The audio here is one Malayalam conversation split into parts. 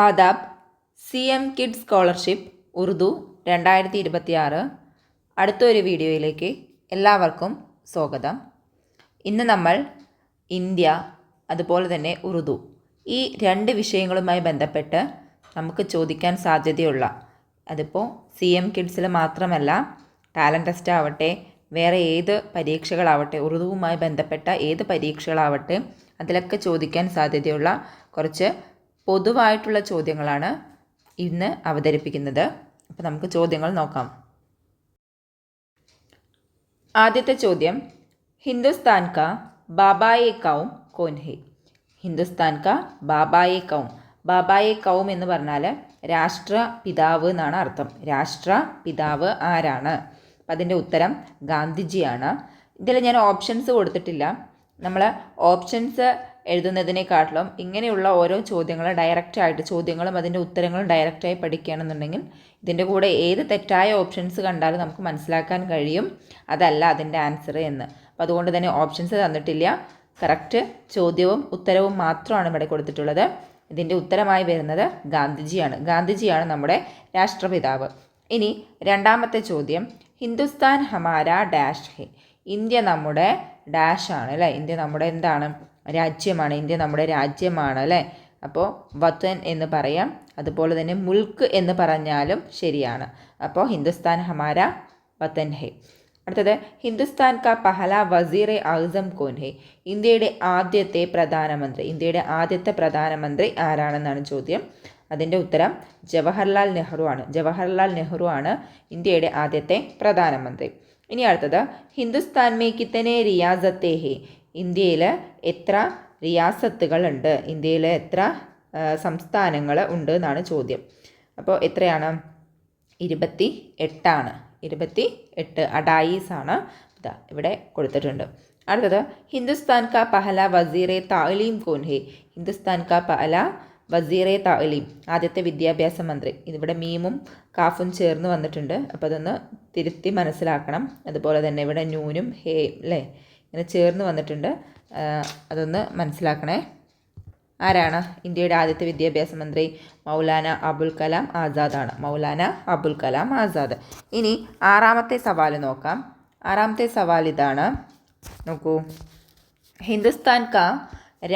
ആദാബ് CM കിഡ്സ് സ്കോളർഷിപ്പ് ഉറുദു 2026 അടുത്തൊരു വീഡിയോയിലേക്ക് എല്ലാവർക്കും സ്വാഗതം. ഇന്ന് നമ്മൾ ഇന്ത്യ അതുപോലെ തന്നെ ഉറുദു ഈ രണ്ട് വിഷയങ്ങളുമായി ബന്ധപ്പെട്ട് നമുക്ക് ചോദിക്കാൻ സാധ്യതയുള്ള, അതിപ്പോൾ CM കിഡ്സിൽ മാത്രമല്ല, ടാലൻറ്റ് ടെസ്റ്റ് ആവട്ടെ, വേറെ ഏത് പരീക്ഷകളാവട്ടെ, ഉറുദുവുമായി ബന്ധപ്പെട്ട ഏത് പരീക്ഷകളാവട്ടെ, അതിലൊക്കെ ചോദിക്കാൻ സാധ്യതയുള്ള കുറച്ച് പൊതുവായിട്ടുള്ള ചോദ്യങ്ങളാണ് ഇന്ന് അവതരിപ്പിക്കുന്നത്. അപ്പോൾ നമുക്ക് ചോദ്യങ്ങൾ നോക്കാം. ആദ്യത്തെ ചോദ്യം, ഹിന്ദുസ്ഥാൻ കാ ബാബായെ കൗം കോൻ ഹെ? ഹിന്ദുസ്ഥാൻ കാ ബാബായെ കൗം. ബാബായെ കൗം എന്ന് പറഞ്ഞാൽ രാഷ്ട്രപിതാവ് എന്നാണ് അർത്ഥം. രാഷ്ട്രപിതാവ് ആരാണ്? അപ്പം അതിൻ്റെ ഉത്തരം ഗാന്ധിജിയാണ്. ഇതിൽ ഞാൻ ഓപ്ഷൻസ് കൊടുത്തിട്ടില്ല. നമ്മൾ ഓപ്ഷൻസ് എഴുതുന്നതിനെക്കാട്ടിലും ഇങ്ങനെയുള്ള ഓരോ ചോദ്യങ്ങൾ ഡയറക്റ്റായിട്ട്, ചോദ്യങ്ങളും അതിൻ്റെ ഉത്തരങ്ങളും ഡയറക്റ്റായി പഠിക്കുകയാണെന്നുണ്ടെങ്കിൽ ഇതിൻ്റെ കൂടെ ഏത് തെറ്റായ ഓപ്ഷൻസ് കണ്ടാലും നമുക്ക് മനസ്സിലാക്കാൻ കഴിയും അതല്ല അതിൻ്റെ ആൻസർ എന്ന്. അപ്പോൾ അതുകൊണ്ട് തന്നെ ഓപ്ഷൻസ് തന്നിട്ടില്ല. കറക്റ്റ് ചോദ്യവും ഉത്തരവും മാത്രമാണ് ഇവിടെ കൊടുത്തിട്ടുള്ളത്. ഇതിൻ്റെ ഉത്തരമായി വരുന്നത് ഗാന്ധിജിയാണ്. ഗാന്ധിജിയാണ് നമ്മുടെ രാഷ്ട്രപിതാവ്. ഇനി രണ്ടാമത്തെ ചോദ്യം, ഹിന്ദുസ്ഥാൻ ഹമാര ഡാഷ് ഹെ? ഇന്ത്യ നമ്മുടെ ഡാഷ് ആണ് അല്ലേ? ഇന്ത്യ നമ്മുടെ എന്താണ്? രാജ്യമാണ്. ഇന്ത്യ നമ്മുടെ രാജ്യമാണ് അല്ലേ? അപ്പോൾ വതൻ എന്ന് പറയാം. അതുപോലെ തന്നെ മുൽക്ക് എന്ന് പറഞ്ഞാലും ശരിയാണ്. അപ്പോൾ ഹിന്ദുസ്ഥാൻ ഹമാര വതൻ ഹെ. അടുത്തത്, ഹിന്ദുസ്ഥാൻ കാ പഹല വസീർ എ ആസം കോൻ ഹെ? ഇന്ത്യയുടെ ആദ്യത്തെ പ്രധാനമന്ത്രി. ഇന്ത്യയുടെ ആദ്യത്തെ പ്രധാനമന്ത്രി ആരാണെന്നാണ് ചോദ്യം. അതിൻ്റെ ഉത്തരം ജവഹർലാൽ നെഹ്റു ആണ്. ജവഹർലാൽ നെഹ്റു ആണ് ഇന്ത്യയുടെ ആദ്യത്തെ പ്രധാനമന്ത്രി. ഇനി അടുത്തത്, ഹിന്ദുസ്ഥാൻ മേ കിത്തനെ റിയാസത്തെ ഹെ? ഇന്ത്യയിൽ എത്ര റിയാസത്തുകളുണ്ട്? ഇന്ത്യയിൽ എത്ര സംസ്ഥാനങ്ങൾ ഉണ്ട് എന്നാണ് ചോദ്യം. അപ്പോൾ എത്രയാണ്? 28 28 അഡായിസ് ആണ്. ഇതാ ഇവിടെ കൊടുത്തിട്ടുണ്ട്. അടുത്തത്, ഹിന്ദുസ്ഥാൻ കാ പഹല വസീറെ താലീം കോൻ ഹെ? ഹിന്ദുസ്ഥാൻ കാ പഹല വസീറെ താലീം, ആദ്യത്തെ വിദ്യാഭ്യാസ മന്ത്രി. ഇതിവിടെ മീമും കാഫും ചേർന്ന് വന്നിട്ടുണ്ട്. അപ്പോൾ അതൊന്ന് തിരുത്തി മനസ്സിലാക്കണം. അതുപോലെ തന്നെ ഇവിടെ നൂനും ഹേ അല്ലേ ഇങ്ങനെ ചേർന്ന് വന്നിട്ടുണ്ട്. അതൊന്ന് മനസ്സിലാക്കണേ. ആരാണ് ഇന്ത്യയുടെ ആദ്യത്തെ വിദ്യാഭ്യാസ മന്ത്രി? മൗലാന അബുൽ കലാം ആസാദാണ്. മൗലാന അബുൽ കലാം ആസാദ്. ഇനി ആറാമത്തെ സവാൽ നോക്കാം. ആറാമത്തെ സവാൽ ഇതാണ്, നോക്കൂ. ഹിന്ദുസ്ഥാൻ കാ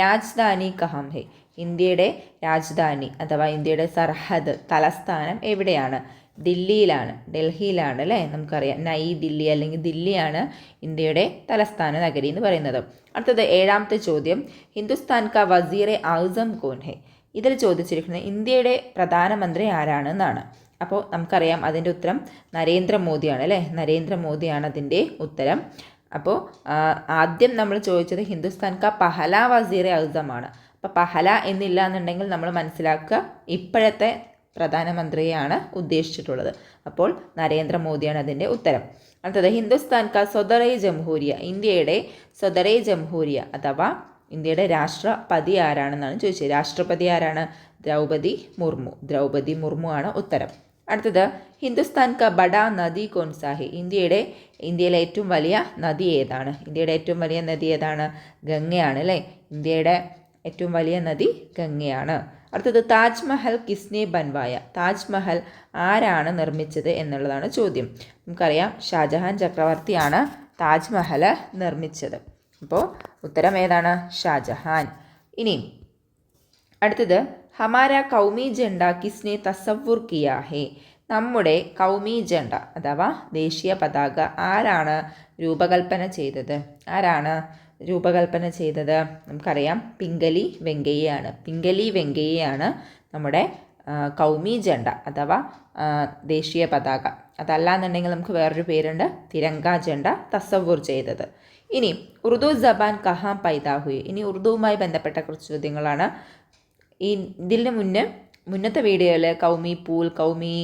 രാജധാനി കഹാം ഹെ? ഇന്ത്യയുടെ രാജധാനി അഥവാ ഇന്ത്യയുടെ സർഹദ്, തലസ്ഥാനം എവിടെയാണ്? ദില്ലിയിലാണ്, ഡൽഹിയിലാണ് അല്ലേ? നമുക്കറിയാം നയി ദില്ലി അല്ലെങ്കിൽ ദില്ലിയാണ് ഇന്ത്യയുടെ തലസ്ഥാന നഗരി എന്ന് പറയുന്നത്. അടുത്തത് ഏഴാമത്തെ ചോദ്യം, ഹിന്ദുസ്ഥാൻ കാ വസീറെ ആസം കോൻ ഹെ? ഇതിൽ ചോദിച്ചിരിക്കുന്നത് ഇന്ത്യയുടെ പ്രധാനമന്ത്രി ആരാണെന്നാണ്. അപ്പോൾ നമുക്കറിയാം അതിൻ്റെ ഉത്തരം നരേന്ദ്രമോദിയാണ് അല്ലേ? നരേന്ദ്രമോദിയാണ് അതിൻ്റെ ഉത്തരം. അപ്പോൾ ആദ്യം നമ്മൾ ചോദിച്ചത് ഹിന്ദുസ്ഥാൻ കാ പഹല വസീറെ ആസം ആണ്. അപ്പോൾ പഹല എന്നില്ല എന്നുണ്ടെങ്കിൽ നമ്മൾ മനസ്സിലാക്കുക ഇപ്പോഴത്തെ പ്രധാനമന്ത്രിയെയാണ് ഉദ്ദേശിച്ചിട്ടുള്ളത്. അപ്പോൾ നരേന്ദ്രമോദിയാണ് അതിൻ്റെ ഉത്തരം. അടുത്തത്, ഹിന്ദുസ്ഥാൻ കാ സ്വതറേ ജംഹൂരിയ? ഇന്ത്യയുടെ സ്വതറേ ജംഹൂരിയ അഥവാ ഇന്ത്യയുടെ രാഷ്ട്രപതി ആരാണെന്നാണ് ചോദിച്ചത്. രാഷ്ട്രപതി ആരാണ്? ദ്രൗപദി മുർമു. ദ്രൗപദി മുർമു ആണ് ഉത്തരം. അടുത്തത്, ഹിന്ദുസ്ഥാൻ കാ ബഡാ നദി കോൺസാ ഹെ? ഇന്ത്യയിലെ ഏറ്റവും വലിയ നദി ഏതാണ്? ഇന്ത്യയുടെ ഏറ്റവും വലിയ നദി ഏതാണ്? ഗംഗയാണ് അല്ലേ? ഇന്ത്യയുടെ ഏറ്റവും വലിയ നദി ഗംഗയാണ്. അടുത്തത്, താജ്മഹൽ കിസ്നെ ബൻവായ? താജ്മഹൽ ആരാണ് നിർമ്മിച്ചത് എന്നുള്ളതാണ് ചോദ്യം. നമുക്കറിയാം ഷാജഹാൻ ചക്രവർത്തിയാണ് താജ്മഹൽ നിർമ്മിച്ചത്. അപ്പോൾ ഉത്തരം ഏതാണ്? ഷാജഹാൻ. ഇനി അടുത്തത്, ഹമാര കൗമി ജണ്ട കിസ്നെ തസവുർ കിയാ ഹെ? നമ്മുടെ കൗമി ജണ്ട അഥവാ ദേശീയ പതാക ആരാണ് രൂപകൽപ്പന ചെയ്തത്? ആരാണ് രൂപകൽപ്പന ചെയ്തത്? നമുക്കറിയാം പിംഗലി വെങ്കയ്യയാണ്. പിംഗലി വെങ്കയ്യയാണ് നമ്മുടെ കൗമി ജണ്ട അഥവാ ദേശീയ പതാക. അതല്ലാന്നുണ്ടെങ്കിൽ നമുക്ക് വേറൊരു പേരുണ്ട്, തിരങ്ക ജണ്ട തസവുർ ചെയ്തത്. ഇനി ഉറുദു ജബാൻ കഹാം പൈദാ ഹുയി? ഇനി ഉറുദുവുമായി ബന്ധപ്പെട്ട കുറച്ച് ചോദ്യങ്ങളാണ്. ഇതിന് മുന്നത്തെ വീഡിയോയിൽ കൗമി പൂൽ, കൗമി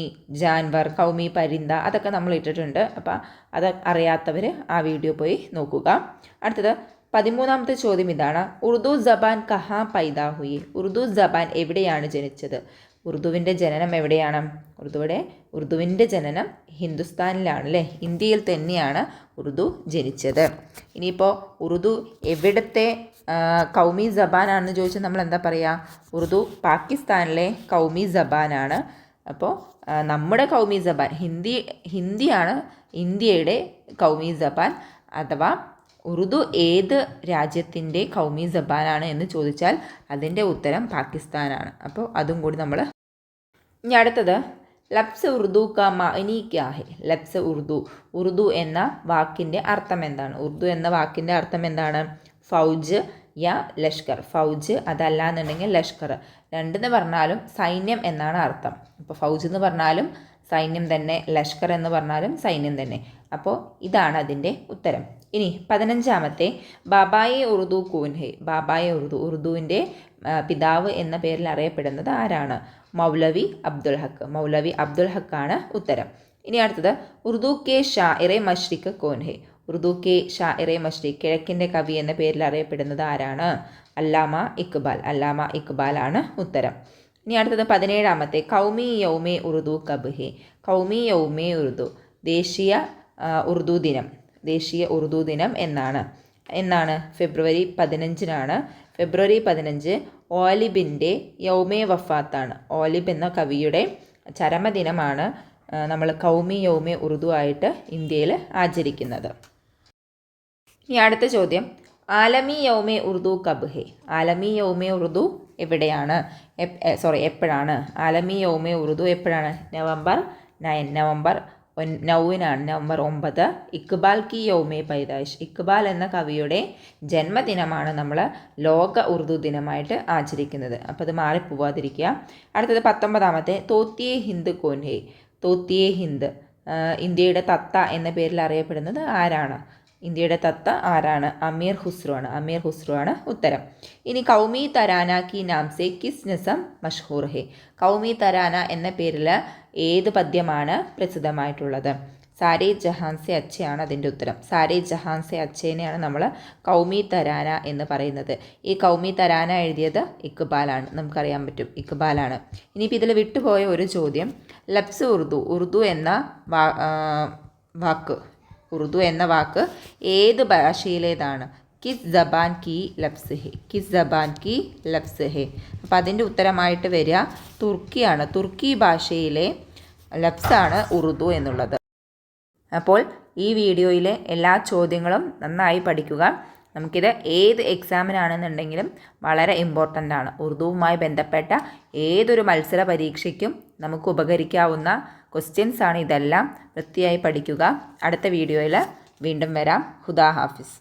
ജാൻവർ, കൗമി പരിന്ത അതൊക്കെ നമ്മൾ ഇട്ടിട്ടുണ്ട്. അപ്പോൾ അത് അറിയാത്തവർ ആ വീഡിയോ പോയി നോക്കുക. അടുത്തത് 13ാമത്തെ ചോദ്യം ഇതാണ്, ഉറുദു ജബാൻ കഹാ പൈദാ ഹുയി? ഉറുദു ജബാൻ എവിടെയാണ് ജനിച്ചത്? ഉറുദുവിൻ്റെ ജനനം എവിടെയാണ്? ഉറുദുവിൻ്റെ ജനനം ഹിന്ദുസ്ഥാനിലാണ് അല്ലേ? ഇന്ത്യയിൽ തന്നെയാണ് ഉറുദു ജനിച്ചത്. ഇനിയിപ്പോൾ ഉറുദു എവിടുത്തെ കൗമി ജബാനാണെന്ന് ചോദിച്ചാൽ നമ്മൾ എന്താ പറയുക? ഉറുദു പാകിസ്ഥാനിലെ കൗമി ജബാനാണ്. അപ്പോൾ നമ്മുടെ കൗമി ജബാൻ ഹിന്ദിയാണ് ഇന്ത്യയുടെ കൗമി ജബാൻ. അഥവാ ഉറുദു ഏത് രാജ്യത്തിൻ്റെ കൗമി ജബാനാണ് എന്ന് ചോദിച്ചാൽ അതിൻ്റെ ഉത്തരം പാകിസ്ഥാനാണ്. അപ്പോൾ അതും കൂടി നമ്മൾ. ഇനി അടുത്തത് ലഫ്സ് ഉറുദു കാ മഅനി ക്യാ ഹെ. ലഫ്സ് ഉറുദു എന്ന വാക്കിൻ്റെ അർത്ഥം എന്താണ്? ഉറുദു എന്ന വാക്കിൻ്റെ അർത്ഥം എന്താണ്? ഫൗജ് യാ ലഷ്കർ. ഫൗജ് അതല്ല എന്നുണ്ടെങ്കിൽ ലഷ്കർ. രണ്ടെന്ന് പറഞ്ഞാലും സൈന്യം എന്നാണ് അർത്ഥം. അപ്പോൾ ഫൗജ് എന്ന് പറഞ്ഞാലും സൈന്യം തന്നെ, ലഷ്കർ എന്ന് പറഞ്ഞാലും സൈന്യം തന്നെ. അപ്പോൾ ഇതാണ് അതിൻ്റെ ഉത്തരം. ഇനി 15ാമത്തെ ബാബായെ ഉറുദു കൂൻ ഹെ. ബാബായെ ഉറുദുവിൻ്റെ പിതാവ് എന്ന പേരിൽ അറിയപ്പെടുന്നത് ആരാണ്? മൗലവി അബ്ദുൽ ഹക്ക്. മൗലവി അബ്ദുൽ ഹക്കാണ് ഉത്തരം. ഇനി അടുത്തത് ഉറുദു കെ ഷാഇറെ മഷ്രിഖ് കോൻ ഹെ. ഉറുദു കെ ഷാഇറെ മഷ്രിഖ്, കിഴക്കിൻ്റെ കവി എന്ന പേരിൽ അറിയപ്പെടുന്നത് ആരാണ്? അല്ലാമ ഇക്ബാൽ. അല്ലാമ ഇക്ബാലാണ് ഉത്തരം. ഇനി അടുത്തത് 17ാമത്തെ കൗമി യൗമെ ഉറുദു കബ് ഹെ. കൗമി യൗമെ ഉറുദു, ദേശീയ ഉറുദു ദിനം. ദേശീയ ഉറുദു ദിനം എന്നാണ് ഫെബ്രുവരി 15-നാണ്. ഫെബ്രുവരി 15 ഓലിബിൻ്റെ യൗമെ വഫാത്താണ്. ഓലിബ് എന്ന കവിയുടെ ചരമദിനമാണ് നമ്മൾ കൗമി യൗമെ ഉറുദു ആയിട്ട് ഇന്ത്യയിൽ ആചരിക്കുന്നത്. ഇനി അടുത്ത ചോദ്യം, ആലമി യൗമെ ഉറുദു കബ് ഹെ. ആലമി യൗമെ ഉറുദു എവിടെയാണ്? എപ്പോഴാണ്? ആലമി യൗമെ ഉറുദു എപ്പോഴാണ്? നവംബർ 9. നവംബർ 9. ഇക്ബാൽ കി യൗമെ പൈദായിഷ്. ഇക്ബാൽ എന്ന കവിയുടെ ജന്മദിനമാണ് നമ്മൾ ലോക ഉറുദു ദിനമായിട്ട് ആചരിക്കുന്നത്. അപ്പോൾ അത് മാറിപ്പോവാതിരിക്കുക. അടുത്തത് 19ാമത്തെ തോത്തിയെ ഹിന്ദ് കോൻ ഹെ. തോത്തിയെ ഹിന്ദ്, ഇന്ത്യയുടെ തത്ത എന്ന പേരിൽ അറിയപ്പെടുന്നത് ആരാണ്? ഇന്ത്യയുടെ തത്ത ആരാണ്? അമീർ ഖുസ്രു ആണ്. അമീർ ഖുസ്രു ആണ് ഉത്തരം. ഇനി കൗമി തരാന കി നാം സെ കിസ് നസം മഷ്ഹൂർ ഹെ. കൗമി തരാന എന്ന പേരിൽ ഏത് പദ്യമാണ് പ്രസിദ്ധമായിട്ടുള്ളത്? സാരേ ജഹാൻ സെ അച്ഛയാണ് അതിൻ്റെ ഉത്തരം. സാരേ ജഹാൻ സെ അച്ഛേനെയാണ് നമ്മൾ കൗമി തരാന എന്ന് പറയുന്നത്. ഈ കൗമി തരാന എഴുതിയത് ഇക്ബാലാണ്. നമുക്കറിയാൻ പറ്റും ഇക്ബാലാണ്. ഇനിയിപ്പോൾ ഇതിൽ വിട്ടുപോയ ഒരു ചോദ്യം, ലഫ്സ് ഉറുദു എന്ന വാക്ക് ഏത് ഭാഷയിലേതാണ്? കിസ് ജബാൻ കി ലഫ്സ് ഹെ. കിസ് ജബാൻ കി ലഫ്സ് ഹെ. അപ്പോൾ അതിൻ്റെ ഉത്തരമായിട്ട് വരിക തുർക്കിയാണ്. തുർക്കി ഭാഷയിലെ ലഫ്സാണ് ഉറുദു എന്നുള്ളത്. അപ്പോൾ ഈ വീഡിയോയിലെ എല്ലാ ചോദ്യങ്ങളും നന്നായി പഠിക്കുക. നമുക്കിത് ഏത് എക്സാമിനാണെന്നുണ്ടെങ്കിലും വളരെ ഇമ്പോർട്ടൻ്റ് ആണ്. ഉറുദുവുമായി ബന്ധപ്പെട്ട ഏതൊരു മത്സര പരീക്ഷയ്ക്കും നമുക്ക് ഉപകരിക്കാവുന്ന ക്വസ്റ്റ്യൻസ് ആണ് ഇതെല്ലാം. വൃത്തിയായി പഠിക്കുക. അടുത്ത വീഡിയോയിൽ വീണ്ടും വരാം. ഖുദാ ഹാഫിസ്.